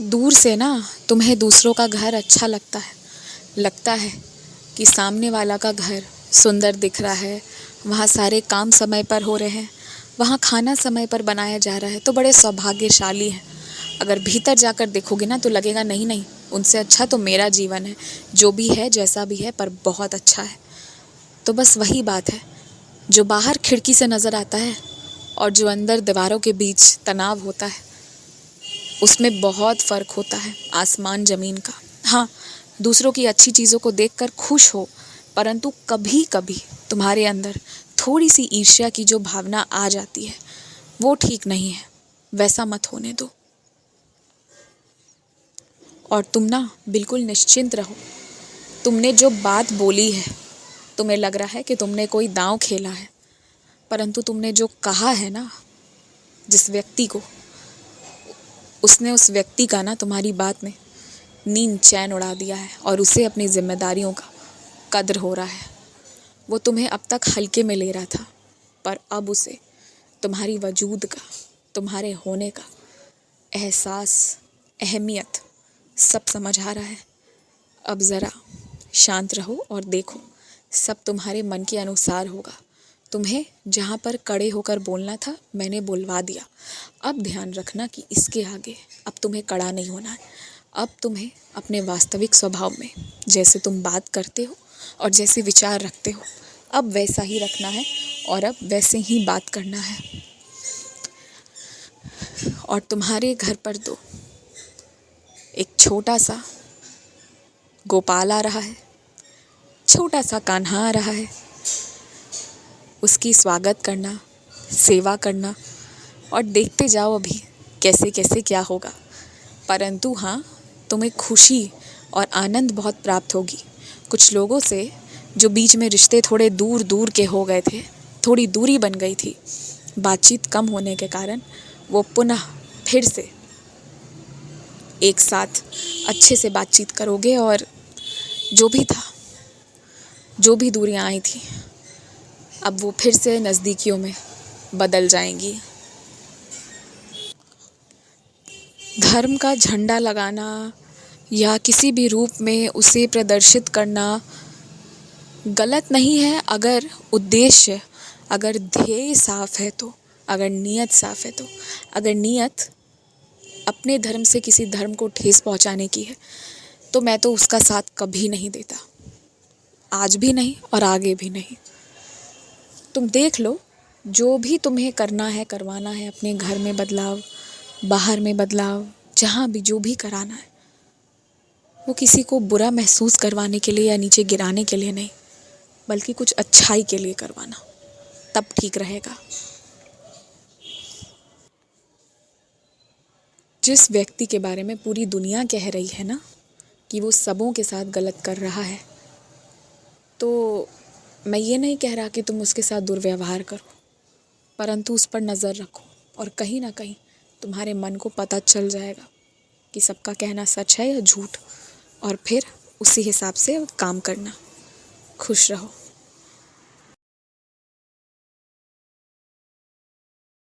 दूर से ना तुम्हें दूसरों का घर अच्छा लगता है कि सामने वाला का घर सुंदर दिख रहा है, वहाँ सारे काम समय पर हो रहे हैं, वहाँ खाना समय पर बनाया जा रहा है, तो बड़े सौभाग्यशाली हैं। अगर भीतर जाकर देखोगे ना तो लगेगा नहीं नहीं, उनसे अच्छा तो मेरा जीवन है, जो भी है जैसा भी है पर बहुत अच्छा है। तो बस वही बात है, जो बाहर खिड़की से नज़र आता है और जो अंदर दीवारों के बीच तनाव होता है, उसमें बहुत फ़र्क होता है आसमान ज़मीन का। हाँ, दूसरों की अच्छी चीज़ों को देखकर खुश हो, परंतु कभी कभी तुम्हारे अंदर थोड़ी सी ईर्ष्या की जो भावना आ जाती है वो ठीक नहीं है, वैसा मत होने दो। और तुम ना बिल्कुल निश्चिंत रहो। तुमने जो बात बोली है, तुम्हें लग रहा है कि तुमने कोई दांव खेला है, परंतु तुमने जो कहा है ना जिस व्यक्ति को, उसने उस व्यक्ति का ना तुम्हारी बात ने नींद चैन उड़ा दिया है और उसे अपनी जिम्मेदारियों का कद्र हो रहा है। वो तुम्हें अब तक हल्के में ले रहा था, पर अब उसे तुम्हारी वजूद का, तुम्हारे होने का एहसास, अहमियत सब समझ आ रहा है। अब ज़रा शांत रहो और देखो, सब तुम्हारे मन के अनुसार होगा। तुम्हें जहाँ पर कड़े होकर बोलना था मैंने बुलवा दिया। अब ध्यान रखना कि इसके आगे अब तुम्हें कड़ा नहीं होना है। अब तुम्हें अपने वास्तविक स्वभाव में, जैसे तुम बात करते हो और जैसे विचार रखते हो, अब वैसा ही रखना है और अब वैसे ही बात करना है। और तुम्हारे घर पर तो एक छोटा सा गोपाल आ रहा है, छोटा सा कान्हा आ रहा है। उसकी स्वागत करना, सेवा करना और देखते जाओ अभी कैसे कैसे क्या होगा। परंतु हाँ, तुम्हें खुशी और आनंद बहुत प्राप्त होगी। कुछ लोगों से जो बीच में रिश्ते थोड़े दूर दूर के हो गए थे, थोड़ी दूरी बन गई थी, बातचीत कम होने के कारण वो पुनः फिर से एक साथ अच्छे से बातचीत करोगे और जो भी था, जो भी दूरियां आई थी, अब वो फिर से नज़दीकियों में बदल जाएंगी। धर्म का झंडा लगाना या किसी भी रूप में उसे प्रदर्शित करना गलत नहीं है, अगर उद्देश्य, अगर ध्येय साफ है तो, अगर नीयत साफ है तो। अगर नीयत अपने धर्म से किसी धर्म को ठेस पहुंचाने की है तो मैं तो उसका साथ कभी नहीं देता, आज भी नहीं और आगे भी नहीं। तुम देख लो, जो भी तुम्हें करना है, करवाना है, अपने घर में बदलाव, बाहर में बदलाव, जहाँ भी जो भी कराना है, वो किसी को बुरा महसूस करवाने के लिए या नीचे गिराने के लिए नहीं, बल्कि कुछ अच्छाई के लिए करवाना, तब ठीक रहेगा। जिस व्यक्ति के बारे में पूरी दुनिया कह रही है ना कि वो सबों के साथ गलत कर रहा है, तो मैं ये नहीं कह रहा कि तुम उसके साथ दुर्व्यवहार करो, परंतु उस पर नज़र रखो और कहीं ना कहीं तुम्हारे मन को पता चल जाएगा कि सबका कहना सच है या झूठ, और फिर उसी हिसाब से काम करना। खुश रहो।